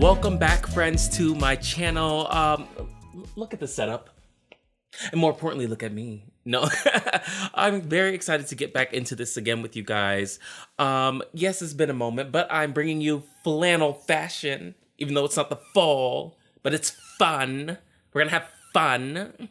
Welcome back, friends, to my channel. Look at the setup. And more importantly, look at me. No, I'm very excited to get back into this again with you guys. Yes, it's been a moment, but I'm bringing you flannel fashion, even though it's not the fall, but it's fun. We're gonna have fun.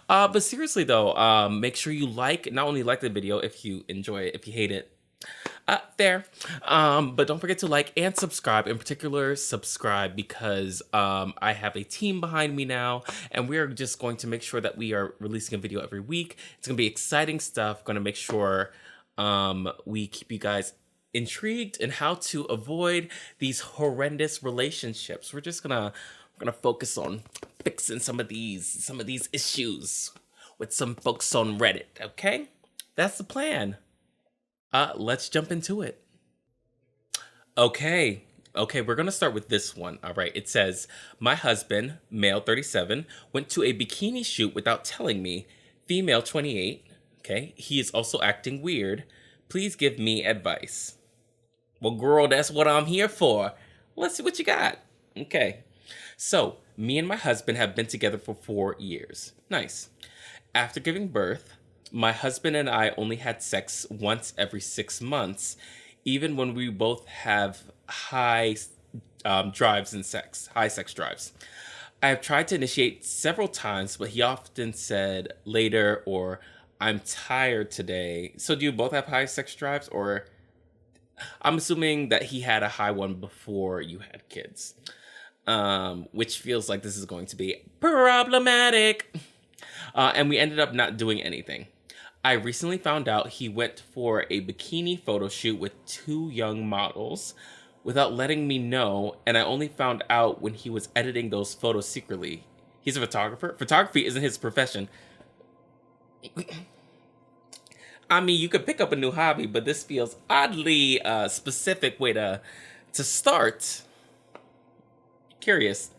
But seriously though, make sure you not only like the video if you enjoy it, if you hate it, fair. But don't forget to like and subscribe. In particular, subscribe because I have a team behind me now, and we're just going to make sure that we are releasing a video every week. It's gonna be exciting stuff. Going to make sure we keep you guys intrigued in how to avoid these horrendous relationships. We're gonna focus on fixing some of these issues with some folks on Reddit. Okay, that's the plan. Let's jump into it. Okay, we're gonna start with this one. All right, it says, my husband, male 37, went to a bikini shoot without telling me, female 28. Okay, he is also acting weird. Please give me advice. Well, girl, that's what I'm here for. Let's see what you got. Okay, so me and my husband have been together for 4 years. Nice. After giving birth, my husband and I only had sex once every 6 months, even when we both have high drives in sex, high sex drives. I have tried to initiate several times, but he often said later or I'm tired today. So do you both have high sex drives, or I'm assuming that he had a high one before you had kids, which feels like this is going to be problematic. And we ended up not doing anything. I recently found out he went for a bikini photo shoot with 2 young models without letting me know, and I only found out when he was editing those photos secretly. He's a photographer. Photography isn't his profession. I mean, you could pick up a new hobby, but this feels oddly specific way to start. Curious.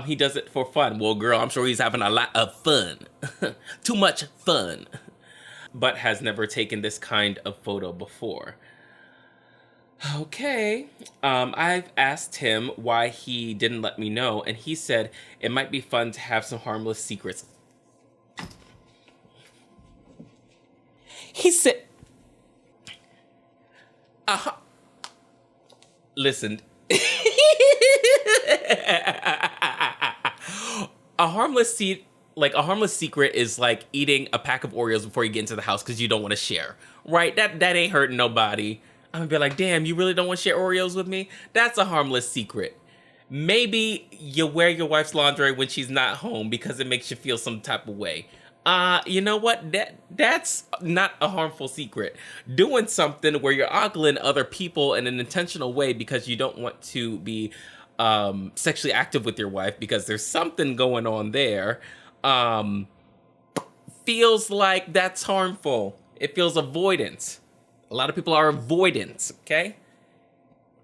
He does it for fun. Well, girl, I'm sure he's having a lot of fun. Too much fun. But has never taken this kind of photo before. Okay. I've asked him why he didn't let me know, and he said it might be fun to have some harmless secrets. He said, listen. A harmless secret is like eating a pack of Oreos before you get into the house because you don't want to share, right? That ain't hurting nobody. I'm gonna be like, damn, you really don't want to share Oreos with me? That's a harmless secret. Maybe you wear your wife's laundry when she's not home because it makes you feel some type of way. You know what? That's not a harmful secret. Doing something where you're ogling other people in an intentional way because you don't want to be sexually active with your wife because there's something going on there, feels like that's harmful. It feels avoidant. A lot of people are avoidant, okay?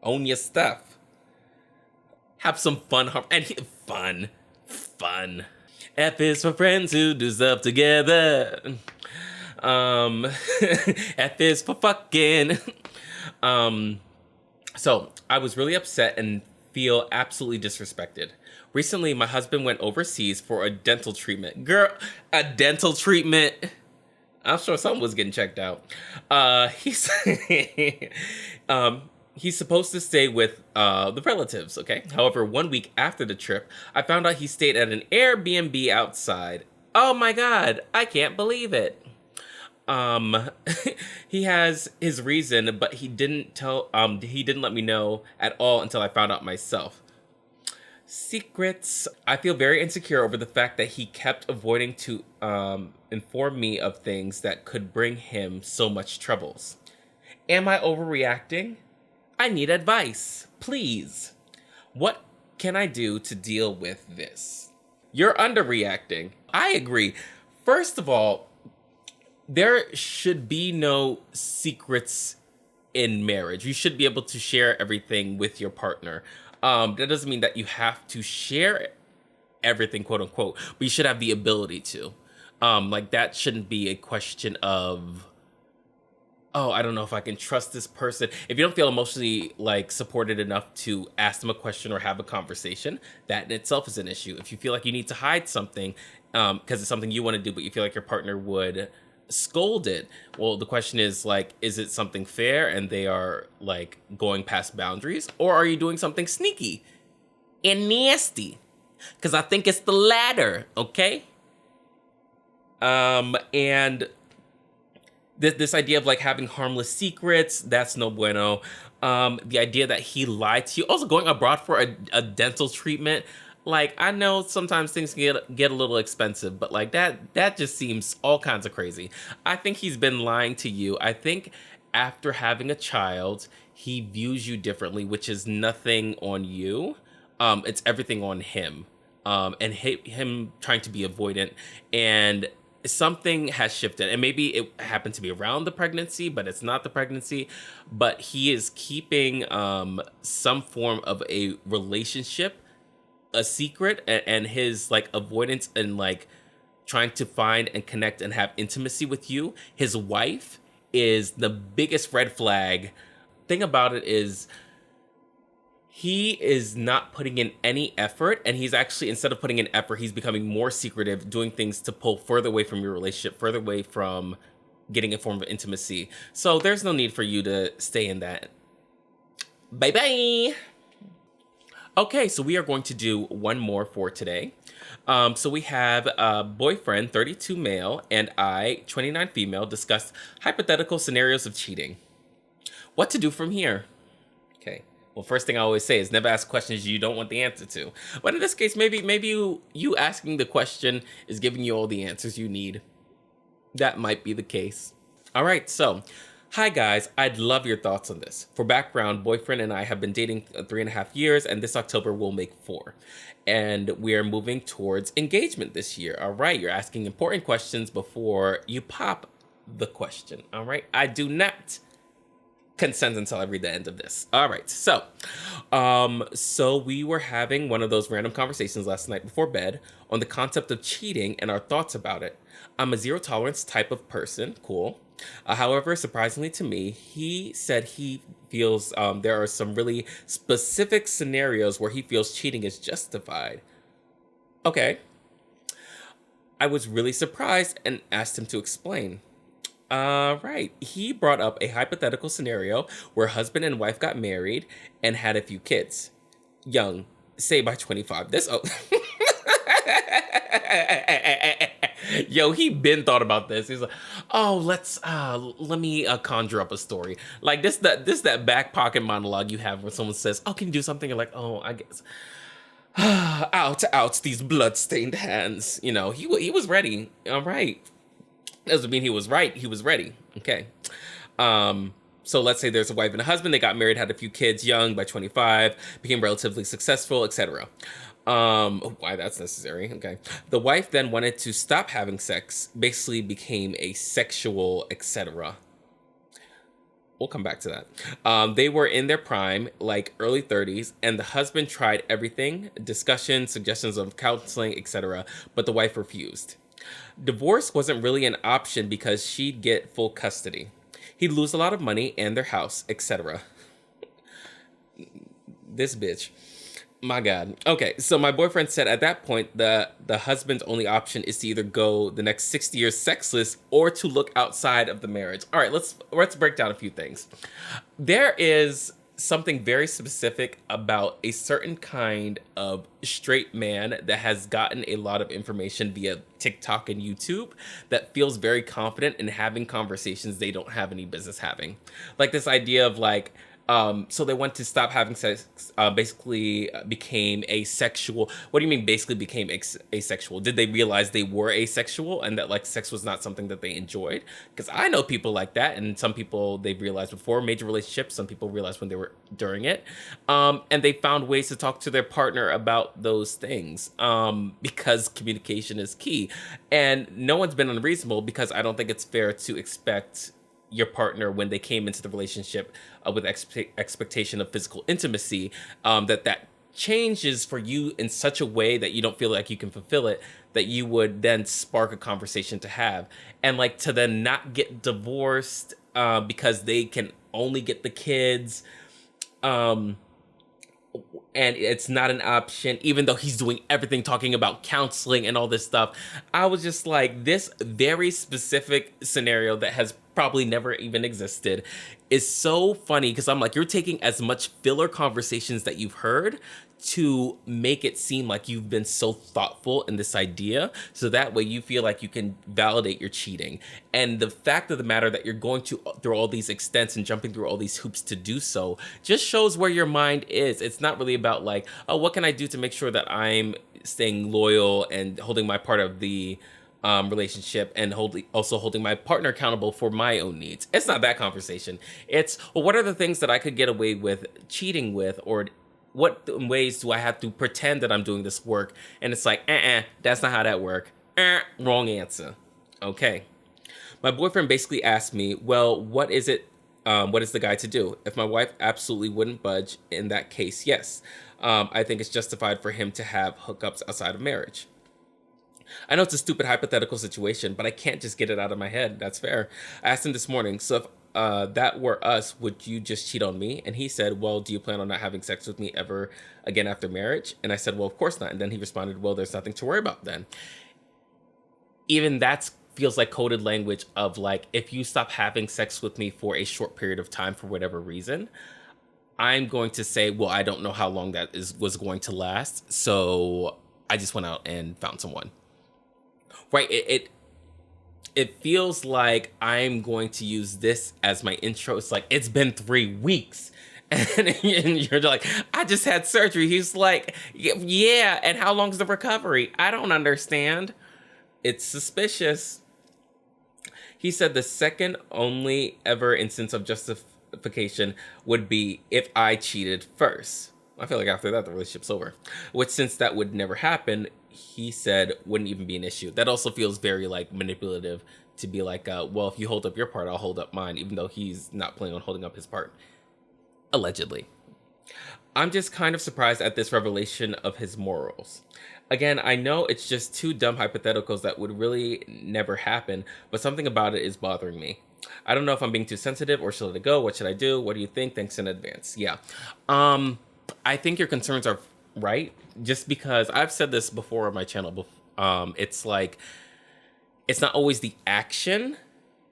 Own your stuff. Have some fun. Fun. F is for friends who do stuff together. F is for fucking. So I was really upset and feel absolutely disrespected. Recently, my husband went overseas for a dental treatment. Girl, a dental treatment? I'm sure someone was getting checked out. He's supposed to stay with the relatives, okay? However, 1 week after the trip, I found out he stayed at an Airbnb outside. Oh my God, I can't believe it. He has his reason, but he didn't let me know at all until I found out myself. Secrets. I feel very insecure over the fact that he kept avoiding to inform me of things that could bring him so much troubles. Am I overreacting? I need advice, please. What can I do to deal with this? You're underreacting. I agree. First of all, there should be no secrets in marriage. You should be able to share everything with your partner. That doesn't mean that you have to share everything, quote unquote, but you should have the ability to. Like, that shouldn't be a question of oh, I don't know if I can trust this person. If you don't feel emotionally like supported enough to ask them a question or have a conversation, that in itself is an issue. If you feel like you need to hide something because it's something you want to do, but you feel like your partner would scold it, well, the question is like, is it something fair and they are like going past boundaries, or are you doing something sneaky and nasty? Because I think it's the latter, okay? And this idea of like having harmless secrets, that's no bueno. The idea that he lied to you, also going abroad for a dental treatment, like I know sometimes things can get a little expensive, but like that just seems all kinds of crazy. I think he's been lying to you. I think after having a child, he views you differently, which is nothing on you. It's everything on him. And him trying to be avoidant, and something has shifted, and maybe it happened to be around the pregnancy, but it's not the pregnancy. But he is keeping some form of a relationship a secret, and his like avoidance and like trying to find and connect and have intimacy with you, his wife, is the biggest red flag. Thing about it is, he is not putting in any effort, and he's actually, instead of putting in effort, he's becoming more secretive, doing things to pull further away from your relationship, further away from getting a form of intimacy. So there's no need for you to stay in that. Bye bye. Okay, so we are going to do one more for today. So we have boyfriend 32 male and I 29 female discuss hypothetical scenarios of cheating. What to do from here? Okay. Well, first thing I always say is never ask questions you don't want the answer to. But in this case, maybe you asking the question is giving you all the answers you need. That might be the case. All right, so hi guys, I'd love your thoughts on this. For background, boyfriend and I have been dating 3.5 years, and this October will make 4. And we are moving towards engagement this year. All right, you're asking important questions before you pop the question. All right, I do not consent until I read the end of this. All right, so we were having one of those random conversations last night before bed on the concept of cheating and our thoughts about it. I'm a zero tolerance type of person. Cool. However, surprisingly to me, he said he feels there are some really specific scenarios where he feels cheating is justified. Okay. I was really surprised and asked him to explain. Right. He brought up a hypothetical scenario where husband and wife got married and had a few kids. Young, say by 25. This, oh. Yo, he been thought about this. He's like, oh, let me conjure up a story. Like that back pocket monologue you have where someone says, oh, can you do something? You're like, oh, I guess. Out, these blood-stained hands. You know, he was ready. All right. Doesn't mean he was right. He was ready. Okay. So let's say there's a wife and a husband. They got married, had a few kids young by 25, became relatively successful, etc. Why that's necessary. Okay. The wife then wanted to stop having sex, basically became asexual, etc. We'll come back to that. They were in their prime, like early 30s, and the husband tried everything, discussion, suggestions of counseling, etc., but the wife refused. Divorce wasn't really an option because she'd get full custody. He'd lose a lot of money and their house, etc. This bitch. My God. Okay, so my boyfriend said at that point the husband's only option is to either go the next 60 years sexless or to look outside of the marriage. All right, let's break down a few things. There is something very specific about a certain kind of straight man that has gotten a lot of information via TikTok and YouTube that feels very confident in having conversations they don't have any business having. Like this idea of like, so they went to stop having sex, basically became asexual. What do you mean basically became asexual? Did they realize they were asexual and that like sex was not something that they enjoyed? Because I know people like that, and some people they've realized before major relationships, some people realized when they were during it. And they found ways to talk to their partner about those things because communication is key. And no one's been unreasonable, because I don't think it's fair to expect your partner, when they came into the relationship with expectation of physical intimacy, that changes for you in such a way that you don't feel like you can fulfill it, that you would then spark a conversation to have. And like to then not get divorced because they can only get the kids. Um, and it's not an option, even though he's doing everything, talking about counseling and all this stuff. I was just like, this very specific scenario that has probably never even existed is so funny, because I'm like, you're taking as much filler conversations that you've heard to make it seem like you've been so thoughtful in this idea, so that way you feel like you can validate your cheating. And the fact of the matter that you're going through all these extents and jumping through all these hoops to do so just shows where your mind is. It's not really about like, oh, what can I do to make sure that I'm staying loyal and holding my part of the relationship, and also holding my partner accountable for my own needs. It's not that conversation. It's, well, what are the things that I could get away with cheating with, or what ways do I have to pretend that I'm doing this work? And it's like, that's not how that works. Wrong answer. Okay. My boyfriend basically asked me, well, what is the guy to do? If my wife absolutely wouldn't budge, in that case, yes. I think it's justified for him to have hookups outside of marriage. I know it's a stupid hypothetical situation, but I can't just get it out of my head. That's fair. I asked him this morning, so if that were us, would you just cheat on me? And he said, well, do you plan on not having sex with me ever again after marriage? And I said, well, of course not. And then he responded, well, there's nothing to worry about then. Even that feels like coded language of like, if you stop having sex with me for a short period of time for whatever reason, I'm going to say, well, I don't know how long that was going to last, so I just went out and found someone. Right? It feels like I'm going to use this as my intro. It's like, it's been 3 weeks. And you're like, I just had surgery. He's like, yeah, and how long's the recovery? I don't understand. It's suspicious. He said the second only ever instance of justification would be if I cheated first. I feel like after that, the relationship's over. Which, since that would never happen, he said wouldn't even be an issue. That also feels very like manipulative, to be like, well, if you hold up your part, I'll hold up mine, even though he's not planning on holding up his part. Allegedly. I'm just kind of surprised at this revelation of his morals. Again, I know it's just two dumb hypotheticals that would really never happen, but something about it is bothering me. I don't know if I'm being too sensitive, or should I let it go? What should I do? What do you think? Thanks in advance. Yeah. I think your concerns are right, just because I've said this before on my channel. It's like, it's not always the action,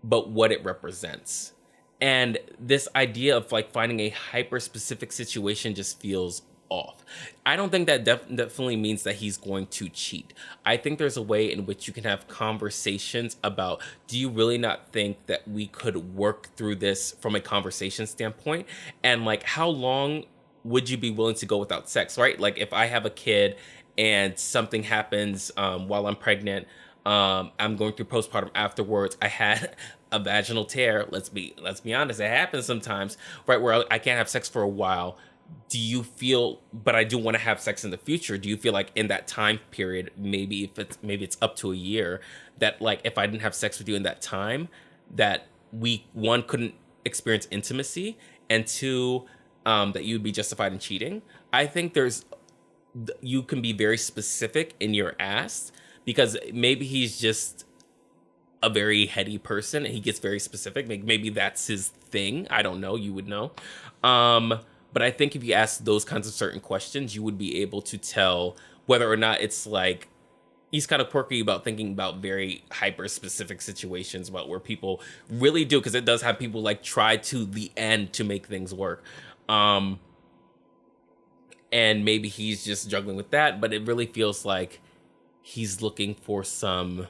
but what it represents. And this idea of like finding a hyper specific situation just feels off. I don't think that definitely means that he's going to cheat. I think there's a way in which you can have conversations about, do you really not think that we could work through this from a conversation standpoint? And like, how long would you be willing to go without sex, right? Like, if I have a kid and something happens while I'm pregnant, I'm going through postpartum afterwards, I had a vaginal tear, let's be honest, it happens sometimes, right, where I can't have sex for a while. Do you feel, but I do want to have sex in the future, do you feel like in that time period, maybe it's up to a year, that like if I didn't have sex with you in that time, that we, one, couldn't experience intimacy, and two, that you would be justified in cheating? I think you can be very specific in your ask, because maybe he's just a very heady person and he gets very specific. Maybe that's his thing. I don't know. You would know. But I think if you ask those kinds of certain questions, you would be able to tell whether or not it's like, he's kind of quirky about thinking about very hyper specific situations, about where people really do, because it does have people like try to the end to make things work. And maybe he's just juggling with that, but it really feels like he's looking for some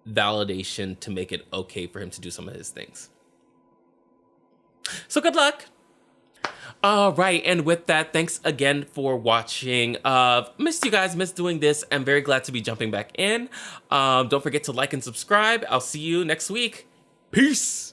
validation to make it okay for him to do some of his things. So good luck. All right, and with that, thanks again for watching. Missed you guys, missed doing this. I'm very glad to be jumping back in. Don't forget to like and subscribe. I'll see you next week. Peace.